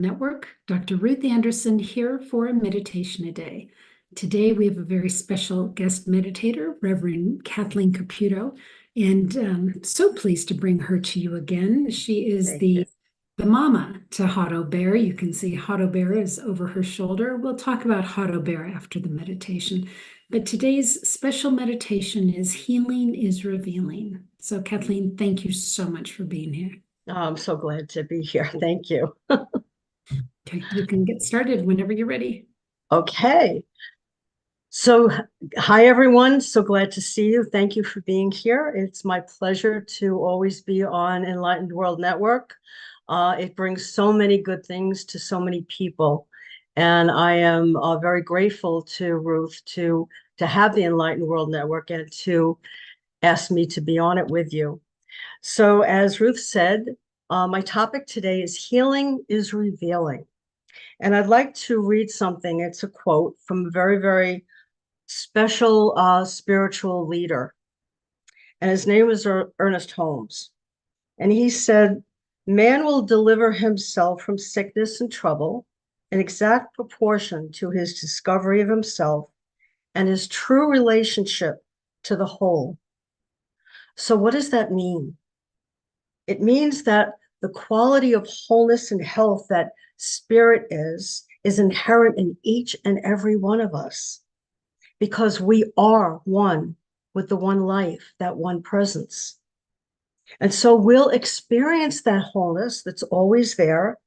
Network, Dr. Ruth Anderson here for a meditation a day. Today we have a very special guest meditator, Reverend Kathleen Caputo, and I'm so pleased to bring her to you again. She is the mama to Hado Bear. You can see Hado Bear is over her shoulder. We'll talk about Hado Bear after the meditation. But today's special meditation is Healing is Revealing. So Kathleen, thank you so much for being here. Oh, I'm so glad to be here. Thank you. Okay, you can get started whenever you're ready. Okay. So, hi, everyone. So glad to see you. Thank you for being here. It's my pleasure to always be on Enlightened World Network. It brings so many good things to so many people. And I am very grateful to Ruth to have the Enlightened World Network and to ask me to be on it with you. So, as Ruth said, my topic today is Healing is Revealing. And I'd like to read something. It's a quote from a very, very special spiritual leader. And his name is Ernest Holmes. And he said, "Man will deliver himself from sickness and trouble in exact proportion to his discovery of himself and his true relationship to the whole." So what does that mean? It means that the quality of wholeness and health that spirit is inherent in each and every one of us, because we are one with the one life, that one presence. And so we'll experience that wholeness that's always there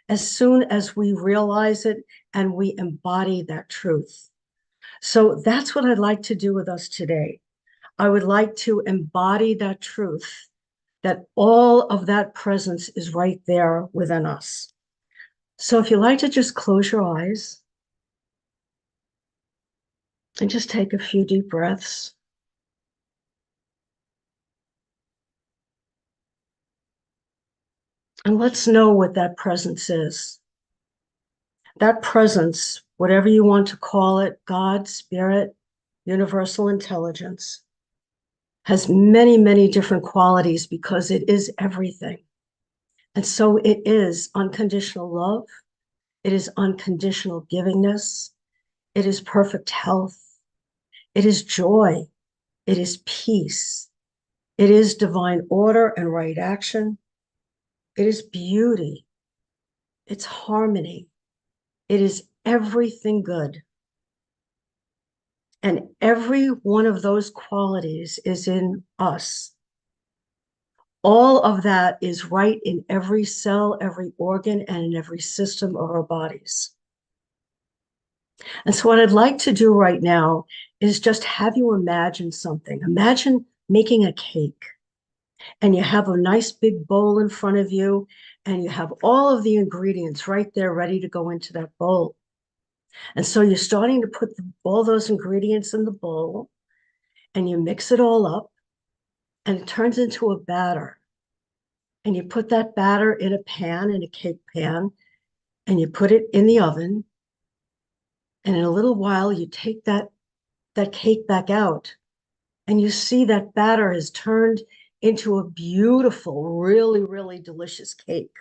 as soon as we realize it and we embody that truth. So that's what I'd like to do with us today. I would like to embody that truth, that all of that presence is right there within us. So if you'd like to just close your eyes and just take a few deep breaths. And let's know what that presence is. That presence, whatever you want to call it, God, spirit, universal intelligence, has many, many different qualities because it is everything. And so it is unconditional love. It is unconditional givingness. It is perfect health. It is joy. It is peace. It is divine order and right action. It is beauty. It's harmony. It is everything good. And every one of those qualities is in us. All of that is right in every cell, every organ, and in every system of our bodies. And so what I'd like to do right now is just have you imagine something. Imagine making a cake, and you have a nice big bowl in front of you, and you have all of the ingredients right there ready to go into that bowl. And so you're starting to put all those ingredients in the bowl, and you mix it all up, and it turns into a batter. And you put that batter in a pan, in a cake pan, and you put it in the oven. And in a little while, you take that cake back out, and you see that batter has turned into a beautiful, really, really delicious cake.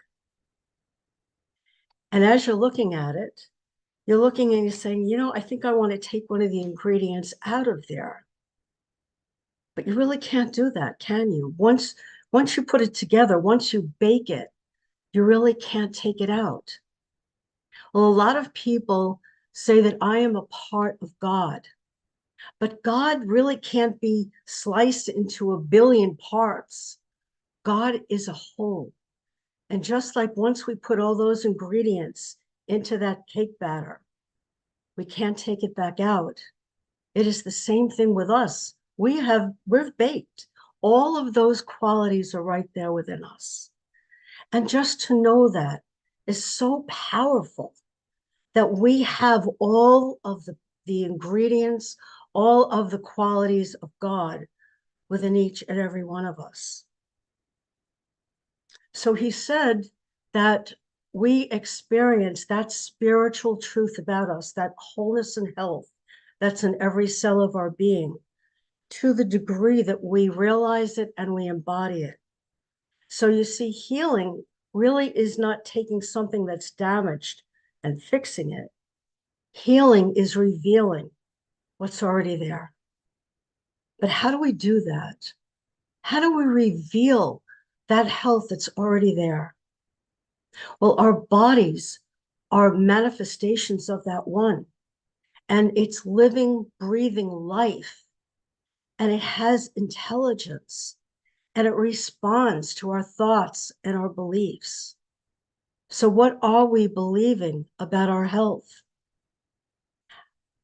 And as you're looking at it, you're looking and you're saying, you know, I think I want to take one of the ingredients out of there. But you really can't do that, can you? Once you put it together, once you bake it, you really can't take it out. Well, a lot of people say that I am a part of God, but God really can't be sliced into a billion parts. God is a whole. And just like once we put all those ingredients into that cake batter, we can't take it back out. It is the same thing with us. We're baked. All of those qualities are right there within us. And just to know that is so powerful, that we have all of the ingredients, all of the qualities of God within each and every one of us. So he said that we experience that spiritual truth about us, that wholeness and health that's in every cell of our being, to the degree that we realize it and we embody it. So you see, healing really is not taking something that's damaged and fixing it. Healing is revealing what's already there. But how do we do that? How do we reveal that health that's already there? Well, our bodies are manifestations of that one, and it's living, breathing life, and it has intelligence, and it responds to our thoughts and our beliefs. So what are we believing about our health?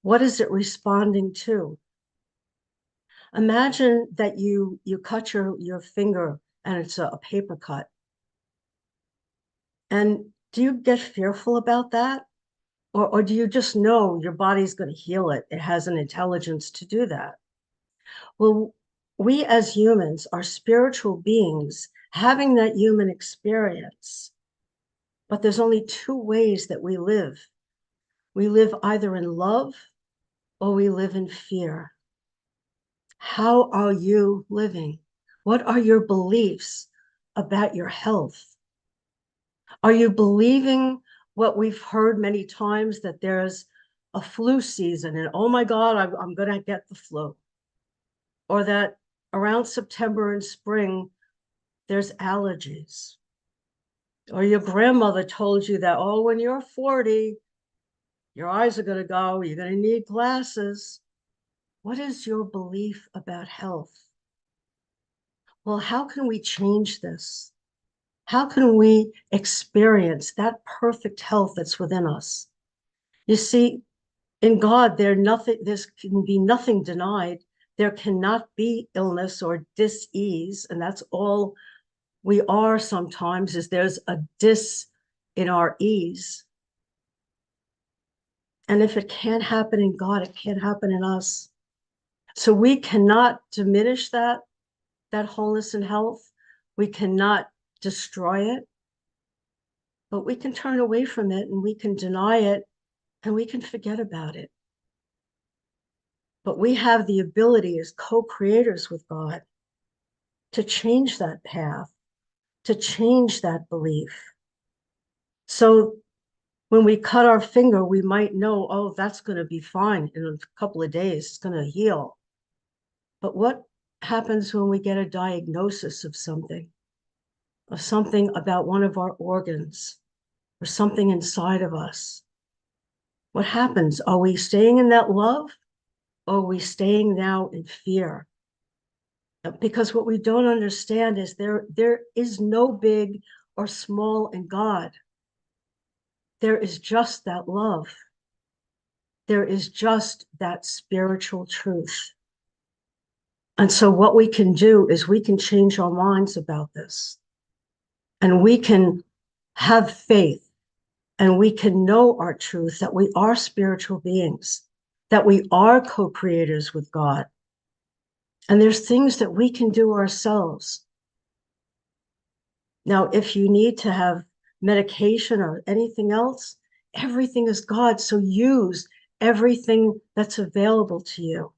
What is it responding to? Imagine that you cut your finger and it's a paper cut. And do you get fearful about that? Or do you just know your body's going to heal it? It has an intelligence to do that. Well, we as humans are spiritual beings having that human experience. But there's only two ways that we live. We live either in love or we live in fear. How are you living? What are your beliefs about your health? Are you believing what we've heard many times, that there's a flu season and oh my God, I'm going to get the flu? Or that around September and spring, there's allergies? Or your grandmother told you that, oh, when you're 40, your eyes are going to go, you're going to need glasses. What is your belief about health? Well, how can we change this? How can we experience that perfect health that's within us? You see, in God, there can be nothing denied. There cannot be illness or dis-ease, and that's all we are sometimes, is there's a dis in our ease. And if it can't happen in God, it can't happen in us. So we cannot diminish that wholeness and health. We cannot destroy it, but we can turn away from it and we can deny it and we can forget about it. But we have the ability as co-creators with God to change that path, to change that belief. So when we cut our finger, we might know, oh, that's going to be fine in a couple of days, it's going to heal. But what happens when we get a diagnosis of something about one of our organs or something inside of us? What happens? Are we staying in that love, or are we staying now in fear? Because what we don't understand is there is no big or small in God. There is just that love. There is just that spiritual truth. And so what we can do is we can change our minds about this. And we can have faith, and we can know our truth, that we are spiritual beings, that we are co-creators with God. And there's things that we can do ourselves. Now, if you need to have medication or anything else, everything is God. So use everything that's available to you.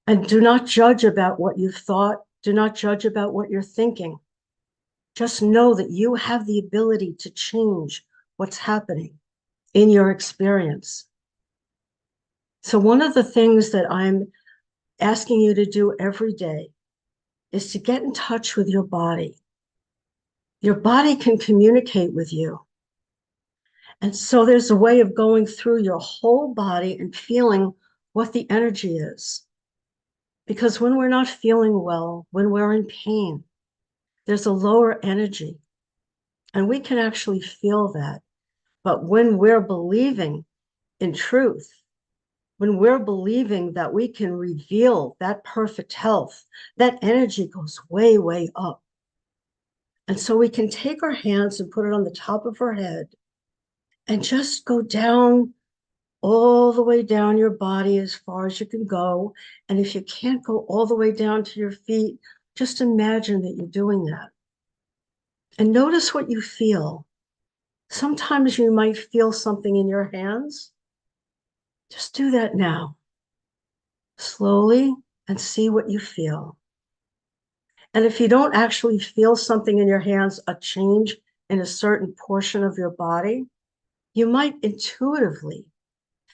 And do not judge about what you've thought. Do not judge about what you're thinking. Just know that you have the ability to change what's happening in your experience. So one of the things that I'm asking you to do every day is to get in touch with your body. Your body can communicate with you. And so there's a way of going through your whole body and feeling what the energy is. Because when we're not feeling well, when we're in pain, there's a lower energy. And we can actually feel that. But when we're believing in truth, when we're believing that we can reveal that perfect health, that energy goes way, way up. And so we can take our hands and put it on the top of our head and just go down, all the way down your body as far as you can go. And if you can't go all the way down to your feet, just imagine that you're doing that. And notice what you feel. Sometimes you might feel something in your hands. Just do that now, slowly, and see what you feel. And if you don't actually feel something in your hands, a change in a certain portion of your body, you might intuitively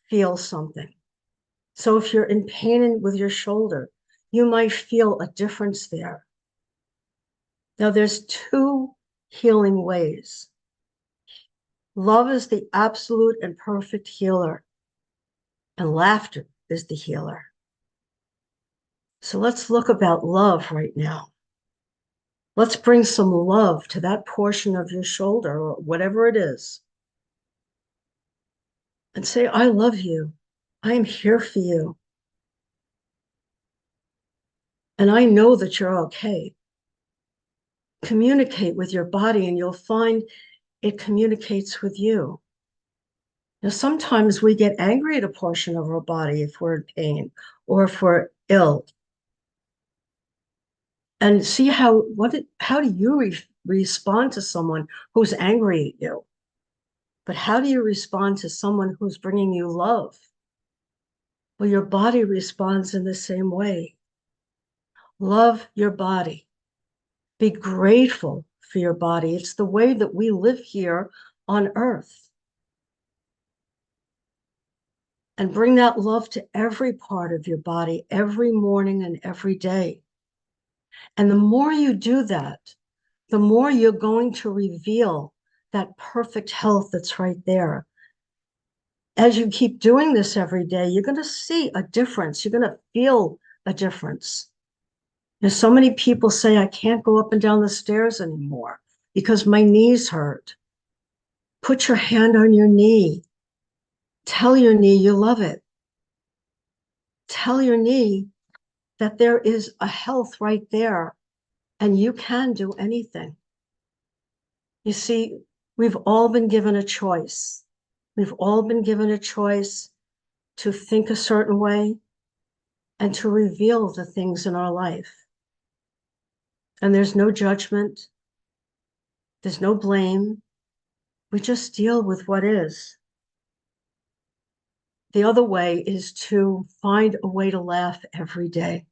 feel something. So if you're in pain with your shoulder, you might feel a difference there. Now, there's two healing ways. Love is the absolute and perfect healer, and laughter is the healer. So let's look about love right now. Let's bring some love to that portion of your shoulder or whatever it is. And say, I love you. I am here for you. And I know that you're okay. Communicate with your body and you'll find it communicates with you. Now, sometimes we get angry at a portion of our body if we're in pain or if we're ill. And see how do you respond to someone who's angry at you? But how do you respond to someone who's bringing you love? Well, your body responds in the same way. Love your body. Be grateful for your body. It's the way that we live here on earth. And bring that love to every part of your body, every morning and every day. And the more you do that, the more you're going to reveal that perfect health that's right there. As you keep doing this every day, you're going to see a difference. You're going to feel a difference. There's so many people say, I can't go up and down the stairs anymore because my knees hurt. Put your hand on your knee. Tell your knee you love it. Tell your knee that there is a health right there and you can do anything. You see, we've all been given a choice. We've all been given a choice to think a certain way and to reveal the things in our life. And there's no judgment. There's no blame. We just deal with what is. The other way is to find a way to laugh every day.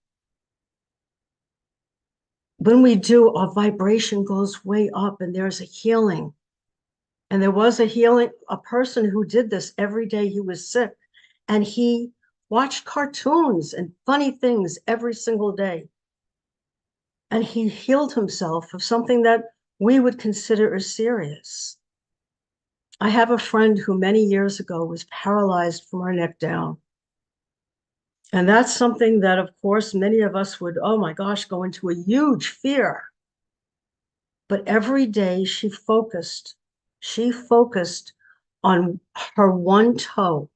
When we do, our vibration goes way up and there's a healing. And there was a person who did this every day he was sick. And he watched cartoons and funny things every single day. And he healed himself of something that we would consider as serious. I have a friend who many years ago was paralyzed from her neck down. And that's something that, of course, many of us would, oh my gosh, go into a huge fear. But every day she focused on her one toe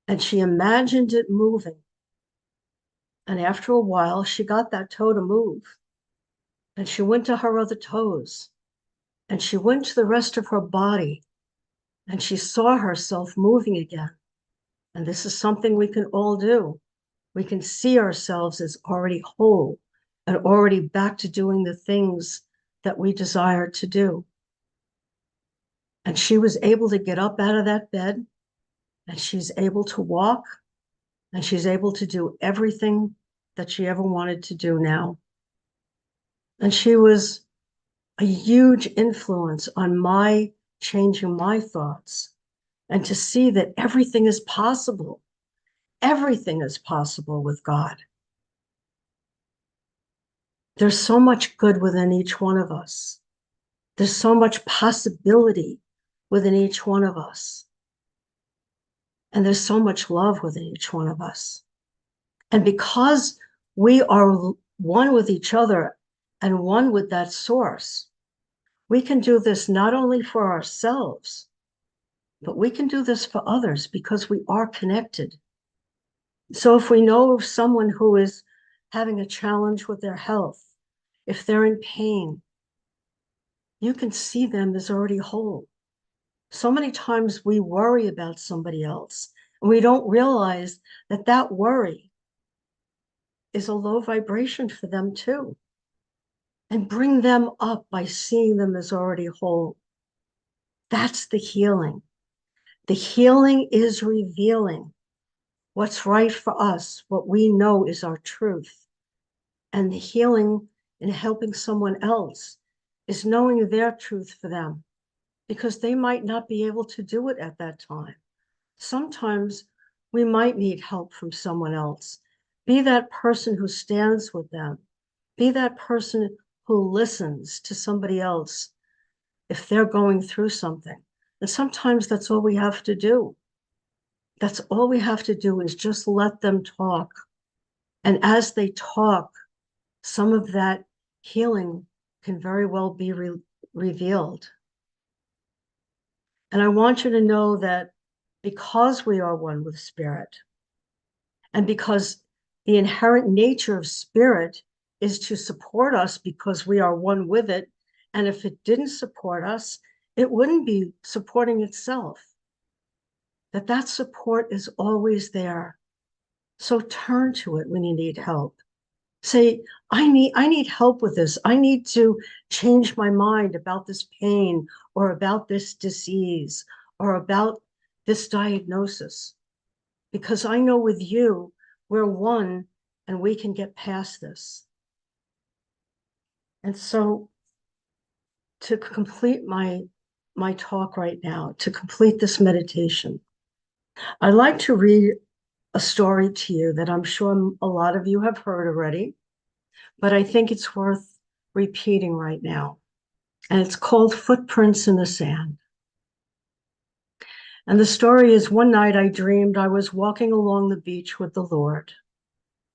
and she imagined it moving. And after a while, she got that toe to move. And she went to her other toes. And she went to the rest of her body. And she saw herself moving again. And this is something we can all do. We can see ourselves as already whole and already back to doing the things that we desire to do. And she was able to get up out of that bed, and she's able to walk, and she's able to do everything that she ever wanted to do now. And she was a huge influence on my changing my thoughts and to see that everything is possible. Everything is possible with God. There's so much good within each one of us. There's so much possibility within each one of us. And there's so much love within each one of us. And because we are one with each other and one with that source, we can do this not only for ourselves, but we can do this for others because we are connected. So if we know of someone who is having a challenge with their health, if they're in pain, you can see them as already whole. So many times we worry about somebody else, and we don't realize that that worry is a low vibration for them too. And bring them up by seeing them as already whole. That's the healing. The healing is revealing what's right for us, what we know is our truth. And the healing and helping someone else is knowing their truth for them, because they might not be able to do it at that time. Sometimes we might need help from someone else. Be that person who stands with them. Be that person who listens to somebody else if they're going through something. And sometimes that's all we have to do. That's all we have to do is just let them talk. And as they talk, some of that healing can very well be revealed. And I want you to know that because we are one with spirit, and because the inherent nature of spirit is to support us because we are one with it, and if it didn't support us, it wouldn't be supporting itself. That support is always there. So turn to it when you need help. Say, I need help with this. I need to change my mind about this pain or about this disease or about this diagnosis. Because I know with you, we're one and we can get past this. And so to complete my talk right now, to complete this meditation, I'd like to read a story to you that I'm sure a lot of you have heard already, but I think it's worth repeating right now. And it's called Footprints in the Sand. And the story is, one night I dreamed I was walking along the beach with the Lord.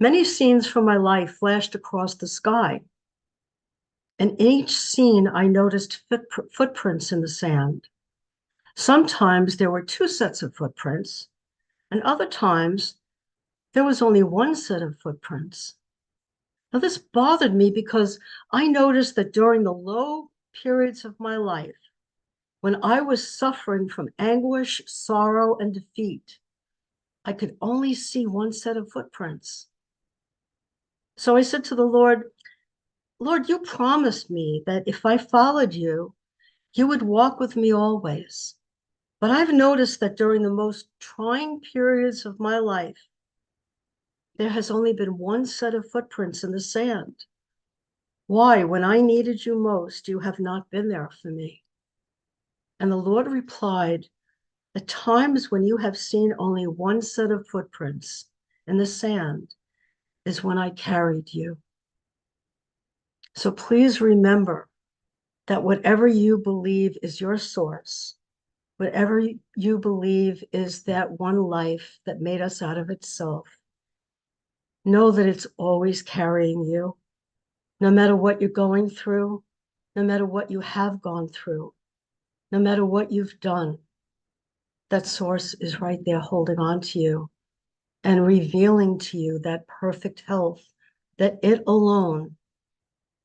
Many scenes from my life flashed across the sky. And in each scene, I noticed footprints in the sand. Sometimes there were two sets of footprints, and other times there was only one set of footprints. Now, this bothered me because I noticed that during the low periods of my life, when I was suffering from anguish, sorrow, and defeat, I could only see one set of footprints. So I said to the Lord, Lord, you promised me that if I followed you, you would walk with me always. But I've noticed that during the most trying periods of my life, there has only been one set of footprints in the sand. Why, when I needed you most, you have not been there for me? And the Lord replied, the times when you have seen only one set of footprints in the sand is when I carried you. So please remember that whatever you believe is your source, whatever you believe is that one life that made us out of itself, know that it's always carrying you, no matter what you're going through, no matter what you have gone through, no matter what you've done. That source is right there holding on to you and revealing to you that perfect health that it alone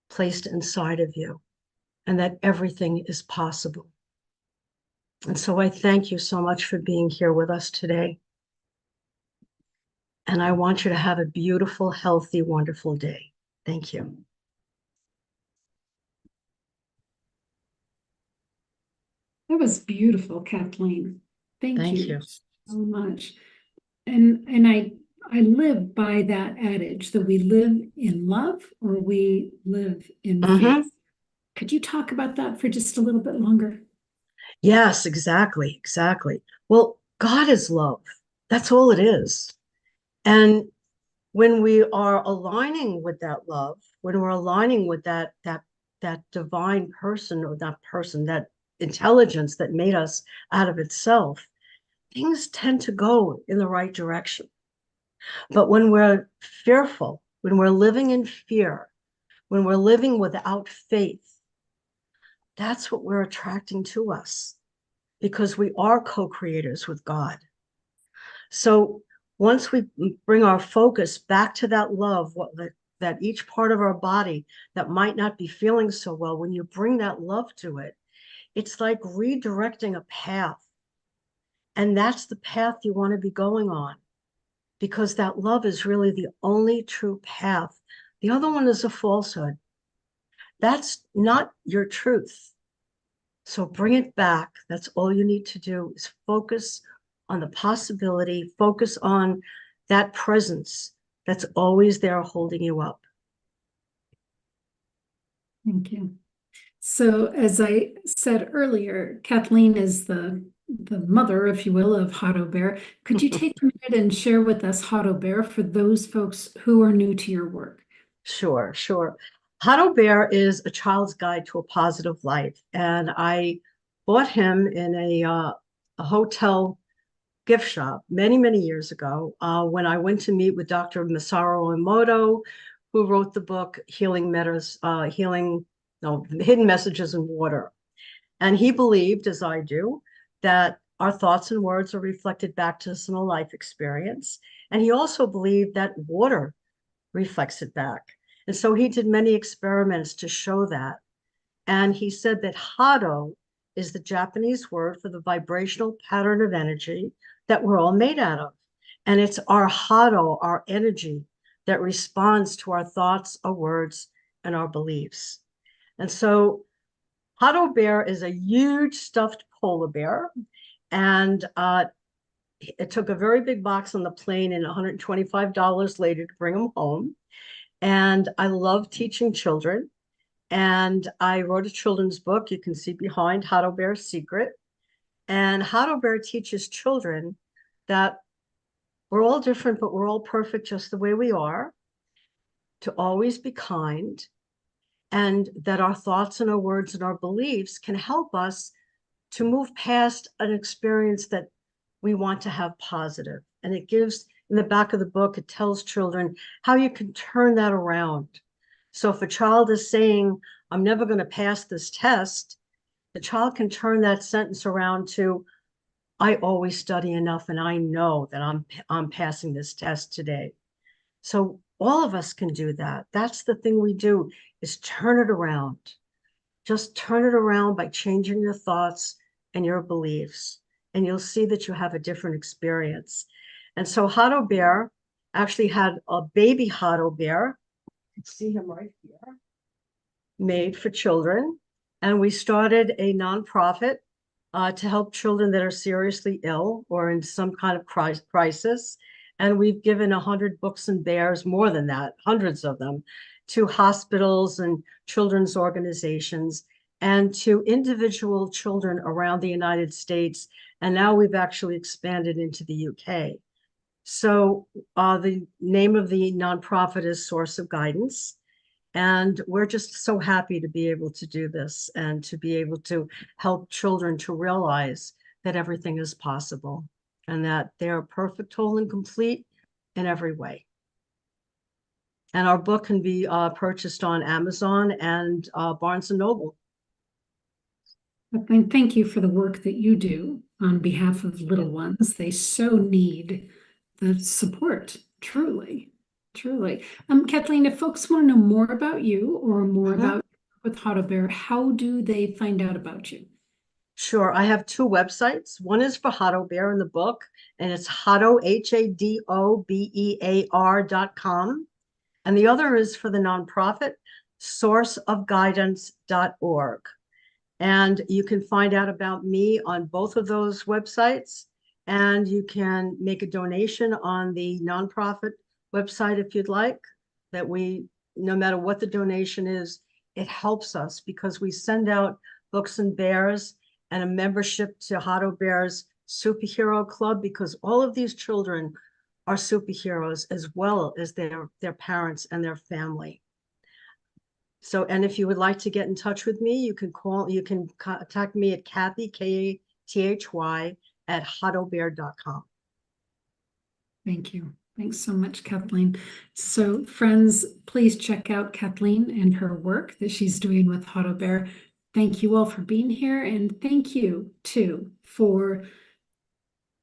placed inside of you, and that everything is possible. And so I thank you so much for being here with us today. And I want you to have a beautiful, healthy, wonderful day. Thank you. That was beautiful, Kathleen. Thank Thank you you. so much. And I live by that adage that we live in love or we live in faith. Could you talk about that for just a little bit longer? Yes, exactly, exactly. Well, God is love. That's all it is. And when we are aligning with that love, when we're aligning with that divine person, or that intelligence that made us out of itself, things tend to go in the right direction. But when we're fearful, when we're living in fear, when we're living without faith, that's what we're attracting to us, because we are co-creators with God. So once we bring our focus back to that love, that each part of our body that might not be feeling so well, when you bring that love to it, it's like redirecting a path. And that's the path you want to be going on, because that love is really the only true path. The other one is a falsehood. That's not your truth. So bring it back. That's all you need to do, is focus on the possibility, focus on that presence that's always there holding you up. Thank you. So as I said earlier, Kathleen is the mother, if you will, of Hado Bear. Could you take a minute and share with us Hado Bear for those folks who are new to your work? Sure, sure. Hado Bear is a child's guide to a positive life, and I bought him in a hotel gift shop many, many years ago when I went to meet with Dr. Masaru Emoto, who wrote the book Hidden Messages in Water. And he believed, as I do, that our thoughts and words are reflected back to us in a life experience. And he also believed that water reflects it back. And so he did many experiments to show that. And he said that Hado is the Japanese word for the vibrational pattern of energy that we're all made out of. And it's our Hado, our energy, that responds to our thoughts, our words, and our beliefs. And so Hado Bear is a huge stuffed polar bear. And it took a very big box on the plane and $125 later to bring him home. And I love teaching children. And I wrote a children's book you can see behind, Hado Bear's Secret. And Hado Bear teaches children that we're all different, but we're all perfect just the way we are, to always be kind, and that our thoughts and our words and our beliefs can help us to move past an experience that we want to have positive. And it gives, in the back of the book, it tells children how you can turn that around. So if a child is saying, I'm never going to pass this test, the child can turn that sentence around to, I always study enough and I know that I'm passing this test today. So all of us can do that. That's the thing we do, is turn it around. Just turn it around by changing your thoughts and your beliefs, and you'll see that you have a different experience. And so Hado Bear actually had a baby Hado Bear. You can see him right here, made for children. And we started a nonprofit to help children that are seriously ill or in some kind of crisis. And we've given 100 books and bears, more than that, hundreds of them, to hospitals and children's organizations and to individual children around the United States. And now we've actually expanded into the UK. So the name of the nonprofit is Source of Guidance. And we're just so happy to be able to do this and to be able to help children to realize that everything is possible and that they are perfect, whole, and complete in every way. And our book can be purchased on Amazon and Barnes & Noble. And thank you for the work that you do on behalf of little ones. They so need the support, truly. Truly. Kathleen, if folks want to know more about you or more about with Hado Bear, how do they find out about you? Sure. I have two websites. One is for Hado Bear in the book, and it's Hado, HADOBEAR.com. And the other is for the nonprofit, sourceofguidance.org. And you can find out about me on both of those websites. And you can make a donation on the nonprofit website if you'd like. That we, no matter what the donation is, it helps us because we send out books and bears and a membership to Hado Bear's Superhero Club, because all of these children are superheroes as well as their parents and their family. So, and if you would like to get in touch with me, you can contact me at Kathy, Kathy, at hadobear.com. Thank you. Thanks so much, Kathleen. So friends, please check out Kathleen and her work that she's doing with Hado Bear. Thank you all for being here. And thank you too for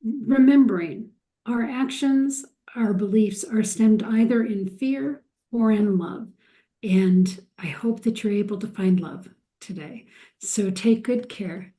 remembering our actions, our beliefs are stemmed either in fear or in love. And I hope that you're able to find love today. So take good care.